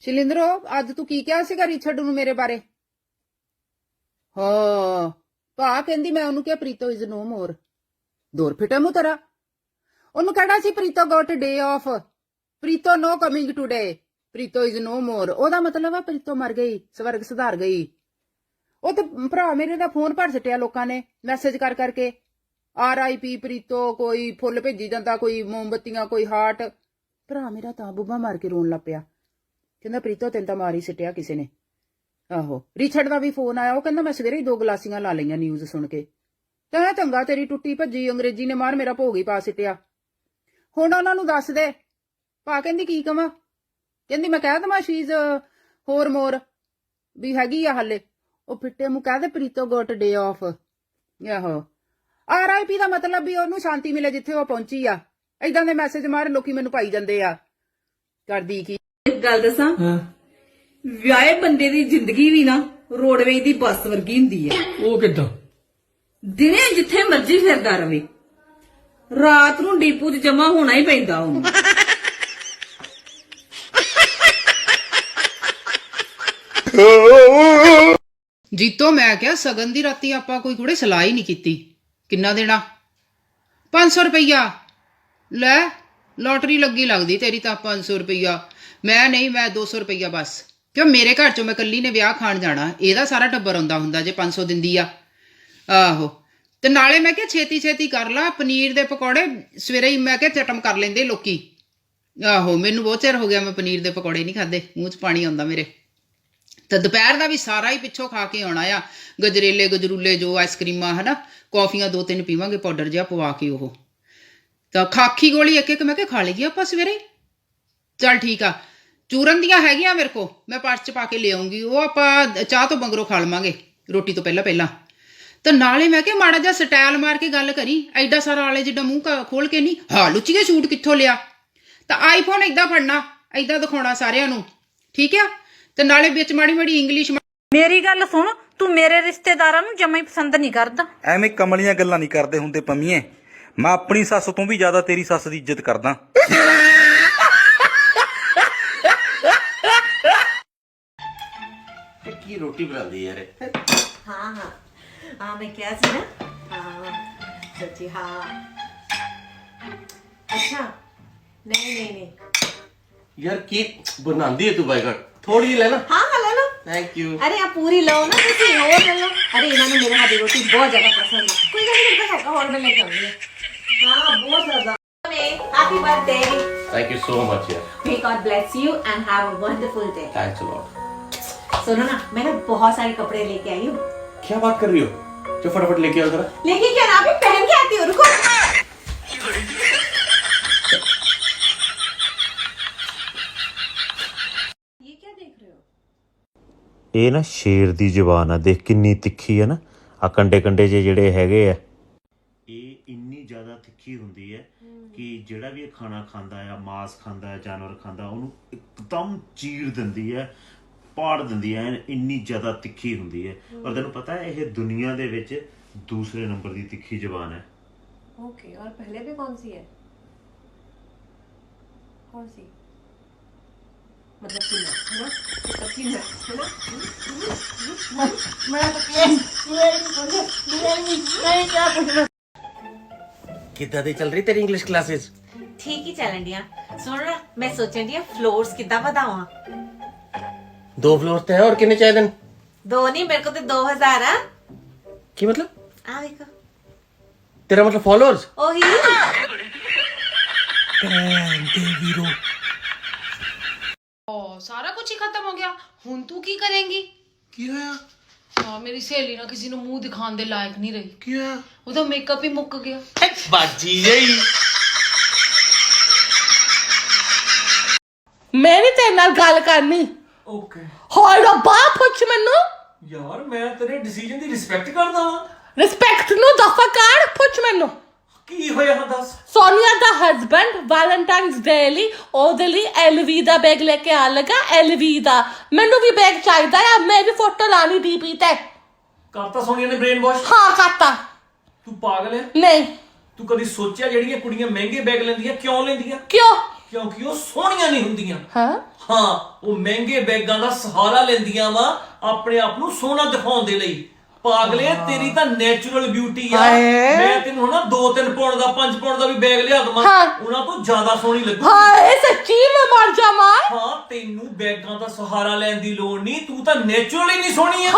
ਸ਼ਿਲਿੰਦਰੋ, ਅੱਜ ਤੂੰ ਕੀ ਕਿਹਾ ਸੀਗਾ ਰਿਚਰਡ ਨੂੰ ਮੇਰੇ ਬਾਰੇ? ਹਾਂ, ਭਾ ਕਹਿੰਦੀ ਮੈਂ ਉਹਨੂੰ ਕਿਹਾ ਪ੍ਰੀਤੋ ਇਜ਼ ਨੋ ਮੋਰ। ਦੌਰ ਫਿਟਾ ਮੂੰ ਤੇਰਾ। ਉਹਨੂੰ ਕਹਿਣਾ ਸੀ Preeto got day off, Preeto no coming today, Preeto is no more. ਉਹਦਾ ਮਤਲਬ ਆ ਪ੍ਰੀਤੋ ਮਰ ਗਈ, ਸਵਰਗ ਸੁਧਾਰ ਗਈ। ਉਹ ਤੇ ਭਰਾ ਮੇਰੇ ਦਾ ਫੋਨ ਭਰ ਸਿੱਟਿਆ ਲੋਕਾਂ ਨੇ ਮੈਸੇਜ ਕਰ ਕਰਕੇ, RIP ਪ੍ਰੀਤੋ, ਕੋਈ ਫੁੱਲ ਭੇਜੀ ਜਾਂਦਾ, ਕੋਈ ਮੋਮਬੱਤੀਆਂ, ਕੋਈ ਹਾਰਟ। ਭਰਾ ਮੇਰਾ ਤਾਂ ਬੁੱਬਾ ਮਾਰ ਕੇ ਰੋਣ ਲੱਗ ਪਿਆ, ਕਹਿੰਦਾ ਪ੍ਰੀਤੋ ਤੈਨੂੰ ਤਾਂ ਮਾਰ ਹੀ ਸਿੱਟਿਆ ਕਿਸੇ ਨੇ। ਆਹੋ, ਰਿਚਰਡ ਦਾ ਵੀ ਫੋਨ ਆਇਆ, ਉਹ ਕਹਿੰਦਾ ਮੈਂ ਸਵੇਰੇ ਹੀ 2 ਗਲਾਸੀਆਂ ਲਾ ਲਈਆਂ ਨਿਊਜ਼ ਸੁਣ ਕੇ। ਤਾਂ ਚੰਗਾ ਤੇਰੀ ਟੁੱਟੀ ਭੱਜੀ ਅੰਗਰੇਜ਼ੀ ਨੇ ਮਾਰ ਮੇਰਾ ਭੋਗ ਹੀ ਪਾ ਸਿੱਟਿਆ। ਹੁਣ ਉਹਨਾਂ ਨੂੰ ਦੱਸ ਦੇ। ਭਾ ਕਹਿੰਦੀ ਕੀ ਕਵਾਂ? ਕਹਿੰਦੀ ਮੈਂ ਕਹਿ ਦਵਾਂ ਸ਼ੀਜ਼ ਹੋਰ ਮੋਰ ਵੀ ਹੈਗੀ ਆ ਹਾਲੇ। ਉਹ ਫਿੱਟੇ ਮੂੰਹ ਕਹਿ ਦੇ ਪ੍ਰੀਤੋ ਗੋਟ ਡੇ ਆਫ। ਆਹੋ, RIP ਦਾ ਮਤਲਬ ਵੀ ਉਹਨੂੰ ਸ਼ਾਂਤੀ ਮਿਲੇ ਜਿੱਥੇ ਉਹ ਪਹੁੰਚੀ ਆ। ਏਦਾਂ ਦੇ ਮੈਸੇਜ ਮਾਰ ਲੋਕੀ ਮੈਨੂੰ ਪਾਈ ਜਾਂਦੇ ਆ। ਕਰਦੀ ਕੀ? ਇੱਕ ਗੱਲ ਦੱਸਾਂ, ਵਿਆਹੇ ਬੰਦੇ ਦੀ ਜ਼ਿੰਦਗੀ ਵੀ ਨਾ ਰੋਡਵੇਜ ਦੀ ਬੱਸ ਵਰਗੀ ਹੁੰਦੀ ਹੈ। ਉਹ ਕਿੱਦਾਂ? ਦਿਨੇ ਜਿੱਥੇ ਮਰਜ਼ੀ ਫਿਰਦਾ ਰਵੇ, ਰਾਤ ਨੂੰ ਡੀਪੂ 'ਚ ਜਮਾ ਹੋਣਾ ਹੀ ਪੈਂਦਾ ਉਹਨੂੰ। ਜੀਤੋ, ਮੈਂ ਕਿਹਾ ਸਗਨ ਦੀ ਰਾਤੀ ਆਪਾਂ ਕੋਈ ਕੁੜੇ ਸਲਾਹ ਹੀ ਨਹੀਂ ਕੀਤੀ। ਕਿੰਨਾ ਦੇਣਾ? 500 ਰੁਪਈਆ। ਲੈ, ਲੋਟਰੀ ਲੱਗੀ ਲੱਗਦੀ ਤੇਰੀ ਤਾਂ। 500 ਰੁਪਈਆ ਮੈਂ ਨਹੀਂ, ਮੈਂ 200 ਰੁਪਈਆ ਬਸ। ਕਿਉਂ ਮੇਰੇ ਘਰ ਚੋਂ ਮੈਂ ਕੱਲੀ ਨੇ ਵਿਆਹ ਖਾਣ ਜਾਣਾ, ਇਹਦਾ ਸਾਰਾ ਟੱਬਰ ਆਉਂਦਾ ਹੁੰਦਾ ਜੇ 500 ਦਿੰਦੀ ਆ। ਆਹੋ, ਤੇ ਨਾਲੇ ਮੈਂ ਕਿਹਾ ਛੇਤੀ ਛੇਤੀ ਕਰ ਲਾ ਪਨੀਰ ਦੇ ਪਕੌੜੇ। ਸਵੇਰੇ ਹੀ ਮੈਂ ਕਿਹਾ ਚਟਮ ਕਰ ਲੈਂਦੇ ਲੋਕੀ। ਆਹੋ, ਮੈਨੂੰ ਬਹੁਤ ਚਿਰ ਹੋ ਗਿਆ ਮੈਂ ਪਨੀਰ ਦੇ ਪਕੌੜੇ ਨਹੀਂ ਖਾਦੇ, ਮੂੰਹ 'ਚ ਪਾਣੀ ਆਉਂਦਾ ਮੇਰੇ। ਤੇ ਦੁਪਹਿਰ ਦਾ ਵੀ ਸਾਰਾ ਹੀ ਪਿੱਛੋਂ ਖਾ ਕੇ ਆਉਣਾ ਆ। ਗਜਰੇਲੇ ਗਜਰੂਲੇ ਜੋ ਆਈਸਕ੍ਰੀਮਾਂ ਹਨਾ, ਕੌਫੀਆਂ 2-3 ਪੀਵਾਂਗੇ ਪਾਊਡਰ ਜਿਹਾ ਪਵਾ ਕੇ। ਉਹ ਤਾਂ ਖਾਖੀ ਗੋਲੀ ਇੱਕ ਮੈਂ ਕਿਹਾ ਖਾ ਲਈਏ ਆਪਾਂ ਸਵੇਰੇ। ਚੱਲ ਠੀਕ ਆ, ਚੂਰਨ ਦੀਆਂ ਹੈਗੀਆਂ ਮੇਰੇ ਕੋ, ਮੈਂ ਪਰਸ 'ਚ ਪਾ ਕੇ ਲਿਆਉਂਗੀ। ਉਹ ਆਪਾਂ ਚਾਹ ਤੋਂ ਬੰਗਰੋਂ ਖਾ ਲਵਾਂਗੇ ਰੋਟੀ ਤੋਂ ਪਹਿਲਾਂ। ਤਾਂ ਨਾਲੇ ਮੈਂ ਕਿਹਾ ਮਾੜਾ ਜਿਹਾ ਸਟਾਈਲ ਮਾਰ ਕੇ ਗੱਲ ਕਰੀ, ਐਡਾ ਸਾਰਾ ਆਲੇ ਜਿੱਡਾ ਮੂੰਹ ਖੋਲ ਕੇ ਨਹੀਂ। ਹਾਂ ਲੁੱਚੀਏ ਸੂਟ ਕਿੱਥੋਂ ਲਿਆ? ਤਾਂ ਆਈਫੋਨ ਏਦਾਂ ਫੜਨਾ, ਏਦਾਂ ਦਿਖਾਉਣਾ ਸਾਰਿਆਂ ਨੂੰ, ਠੀਕ ਆ? ਤੇ ਨਾਲੇ ਵਿੱਚ ਮਾੜੀ ਮਾੜੀ ਇੰਗਲਿਸ਼। ਮੇਰੀ ਗੱਲ ਸੁਣ, ਤੂੰ ਮੇਰੇ ਰਿਸ਼ਤੇਦਾਰਾਂ ਨੂੰ ਜਮਾ ਹੀ ਪਸੰਦ ਨਹੀਂ ਕਰਦਾ। ਐਵੇਂ ਕਮਲੀਆਂ ਗੱਲਾਂ ਨਹੀਂ ਕਰਦੇ ਹੁੰਦੇ ਪੰਮੀਏ। ਮੈਂ ਆਪਣੀ ਸੱਸ ਤੋਂ ਵੀ ਜ਼ਿਆਦਾ ਤੇਰੀ ਸੱਸ ਦੀ ਇੱਜ਼ਤ ਕਰਦਾ। ਕੀ ਰੋਟੀ ਬਣਾਉਂਦੀ ਯਾਰ? हाँ मैं क्या सी ना, हाँ सच्ची, हाँ अच्छा नहीं यार की बनाती है तू बैगन? थोड़ी ही लेना। हाँ हाँ ले लो। Thank you. अरे आप पूरी लो ना, तुसी और ले लो। अरे इन्होंने मेरे हाथ की रोटी बहुत ज्यादा पसंद है। कोई गल नहीं, मेरे को और मैं लेके आऊंगी। हाँ बहुत ज्यादा। Happy birthday. Thank you so much यार। May God bless you and have a wonderful day। Thanks a lot. सुनो ना, मैं ना बहुत सारे कपड़े लेके आई हूँ। क्या बात कर रही हो? जो फटाफट लेके आओ जरा। लेकिन क्या ना, अभी पहन के आती हूँ, रुको। ये क्या देख रहे हो? ਇਹ ਨਾ ਸ਼ੇਰ ਦੀ ਜ਼ੁਬਾਨ ਆ, ਦੇਖ ਕਿੰਨੀ ਤਿੱਖੀ ਆ ਨਾ। ਆ ਕੰਡੇ ਕੰਡੇ ਜਿਹੜੇ ਹੈਗੇ ਆ, ਇਹ ਇੰਨੀ ਜ਼ਿਆਦਾ ਤਿੱਖੀ ਹੁੰਦੀ ਹੈ ਕਿ ਜਿਹੜਾ ਵੀ ਇਹ ਖਾਣਾ ਖਾਂਦਾ ਆ, ਮਾਸ ਖਾਂਦਾ ਹੈ, ਜਾਨਵਰ ਖਾਂਦਾ, ਉਹਨੂੰ ਇੱਕਦਮ ਚੀਰ ਦਿੰਦੀ ਹੈ, ਪਾੜ ਦਿੰਦੀ ਹੈ। ਇੰਨੀ ਜ਼ਿਆਦਾ ਤਿੱਖੀ ਹੁੰਦੀ ਹੈ। ਪਰ ਤੈਨੂੰ ਪਤਾ ਹੈ ਇਹ ਦੁਨੀਆ ਦੇ ਵਿੱਚ ਦੂਸਰੇ ਨੰਬਰ ਦੀ ਤਿੱਖੀ ਜ਼ੁਬਾਨ ਹੈ। ओके, और पहले भी कौन सी है? कौन सी? मतलब कि ना, है ना? मतलब कि ना, है ना? कितना दे चल रही तेरी इंग्लिश क्लासेस? ठीक ही चलन दिया। सुन ना, मैं सोचन दिया फ्लोर्स कितना बतावा। 2 फ्लोर ते है और कितने चाहिए? 2 नहीं, मेरे को तो 2000 है। की मतलब? आ देखो, तेरा मतलब फॉलोअर्स? ओही। ਸਾਰਾ ਕੁਝ ਹੀ ਖਤਮ ਹੋ ਗਿਆ। ਹੁਣ ਤੂੰ ਕੀ ਕਰੇਂਗੀ? ਕੀ ਹੋਇਆ? ਹਾਂ, ਮੇਰੀ ਸਹੇਲੀ ਨਾ ਕਿਸੇ ਨੂੰ ਮੂੰਹ ਦਿਖਾਉਣ ਦੇ ਲਾਇਕ ਨਹੀਂ ਰਹੀ। ਕੀ ਹੋਇਆ? ਉਹਦਾ ਮੇਕਅਪ ਹੀ ਮੁੱਕ ਗਿਆ। ਬਾਜੀ ਜਈ। ਮੈਂ ਨਹੀਂ ਤੇਰੇ ਨਾਲ ਗੱਲ ਕਰਨੀ। ਓਕੇ ਹਾਏ ਰੱਬਾ, ਪੁੱਛ ਮੈਨੂੰ। ਯਾਰ ਮੈਂ ਤੇਰੇ ਡਿਸੀਜਨ ਦੀ ਰਿਸਪੈਕਟ ਕਰਦਾ ਹਾਂ। ਰਿਸਪੈਕਟ ਨੂੰ ਦਫਾ ਕਰ, ਪੁੱਛ ਮੈਨੂੰ। ਕੀ ਹੋਇਆ ਦੱਸ। ਸੋਨੀਆ ਦਾ ਹਸਬੈਂਡ ਵੈਲੈਂਟਾਈਨਸ ਡੇ ਲਈ ਉਹਦੇ ਲਈ LV ਦਾ ਬੈਗ ਲੈ ਕੇ ਆ ਲਗਾ। LV ਦਾ ਮੈਨੂੰ ਵੀ ਬੈਗ ਚਾਹੀਦਾ ਆ। ਮੈਂ ਵੀ ਫੋਟੋ ਲਾਣੀ DP ਤੇ। ਕਰਤਾ ਸੋਨੀਆ ਨੇ ਬ੍ਰੇਨ ਵਾਸ਼? ਹਾਂ ਕਰਤਾ। ਤੂੰ ਪਾਗਲ ਹੈ? ਨਹੀਂ। ਤੂੰ ਕਦੀ ਸੋਚਿਆ ਜਿਹੜੀਆਂ ਕੁੜੀਆਂ ਮਹਿੰਗੇ ਬੈਗ ਲੈਂਦੀਆਂ ਕਿਉਂ ਲੈਂਦੀਆਂ? ਕਿਉਂ? ਕਿਉਂਕਿ ਉਹ ਸੋਹਣੀਆਂ ਨਹੀਂ ਹੁੰਦੀਆਂ। ਹਾਂ ਉਹ ਮਹਿੰਗੇ ਬੈਗਾਂ ਦਾ ਸਹਾਰਾ ਲੈਂਦੀਆਂ ਵਾ ਆਪਣੇ ਆਪ ਨੂੰ ਸੋਹਣਾ ਦਿਖਾਉਣ ਦੇ ਲਈ। ਪਾਗਲੇ ਤੇਰੀ ਤਾਂ ਨੈਚੁਰਲ ਬਿਊਟੀ ਆ। ਮੈਂ ਤੈਨੂੰ ਹਨਾ 2-3 ਪਾਉਣ ਦਾ 5 ਪਾਉਣ ਦਾ ਵੀ ਬੈਗ ਲਿਆ ਦਵਾਂ, ਉਹਨਾਂ ਤੋਂ ਜ਼ਿਆਦਾ ਸੋਹਣੀ ਲੱਗੂ। ਹਾਏ ਸੱਚੀ ਮੈਂ ਮਰ ਜਾਵਾਂ। ਤੈਨੂੰ ਬੈਗਾਂ ਦਾ ਸਹਾਰਾ ਲੈਣ ਦੀ ਲੋੜ ਨਹੀਂ, ਤੂੰ ਤਾਂ ਨੈਚੁਰਲ ਹੀ ਨਹੀਂ ਸੋਹਣੀ ਆ।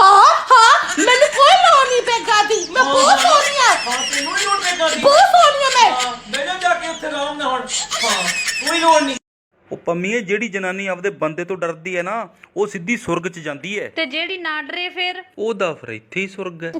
ਮੈਨੂੰ ਕੋਈ ਲੋੜ ਨਹੀਂ ਬੈਗਾਂ ਦੀ, ਮੈਂ ਬਹੁਤ ਸੋਹਣੀ ਆ। ਤੈਨੂੰ ਨਹੀਂ ਲੋੜ ਬੈਗਾਂ ਦੀ, ਬਹੁਤ ਸੋਹਣੀ ਆ ਮੈਂ। ਬੈਠਾ ਜਾ ਕੇ ਉੱਥੇ ਆਰਾਮ ਨਾਲ ਹੁਣ। ਕੋਈ ਲੋੜ ਨਹੀਂ। ਉਹ ਪੰਮੀਏ ਜਿਹੜੀ ਜਨਾਨੀ ਆਪਦੇ ਬੰਦੇ ਤੋਂ ਡਰਦੀ ਹੈ ਨਾ ਉਹ ਸਿੱਧੀ ਸੁਰਗ 'ਚ ਜਾਂਦੀ ਹੈ, ਤੇ ਜਿਹੜੀ ਨਾ ਡਰੇ ਫਿਰ ਉਹਦਾ ਫਿਰ ਇੱਥੇ ਹੀ ਸੁਰਗ ਹੈ।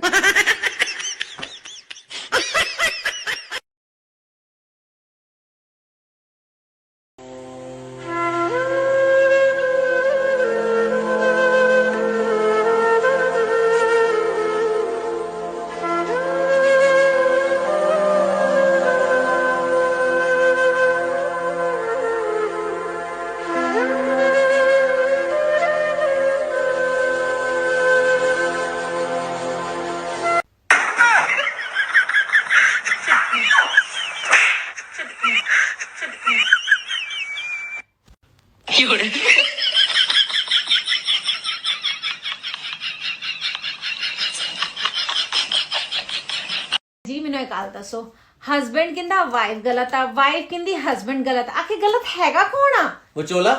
ਜੀ ਮੈਨੂੰ ਇੱਕ ਗੱਲ ਦੱਸੋ, ਹਸਬੈਂਡ ਕਹਿੰਦਾ ਵਾਈਫ ਗਲਤ ਆ, ਵਾਈਫ ਕਹਿੰਦੀ ਹਸਬੈਂਡ ਗਲਤ ਆ, ਆਖਿਰ ਗਲਤ ਹੈਗਾ ਕੌਣ ਆ? वो चोला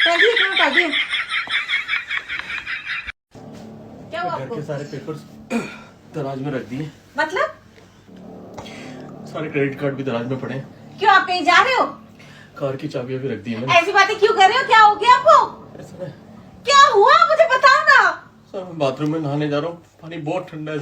पहले एक मिनट आगे क्या हुआ आपको? सारे पेपर्स दराज में रख दिए, मतलब सारे क्रेडिट कार्ड भी दराज में पड़े हैं, क्यों आप कहीं जा रहे हो? कार की चाबियां भी रख दी है मैंने। ऐसी बातें क्यों कर रहे हो? क्या हो गया आपको? ऐसा है, क्या हुआ मुझे बताओ ना। सर मैं बाथरूम में नहाने जा रहा हूँ, पानी बहुत ठंडा है।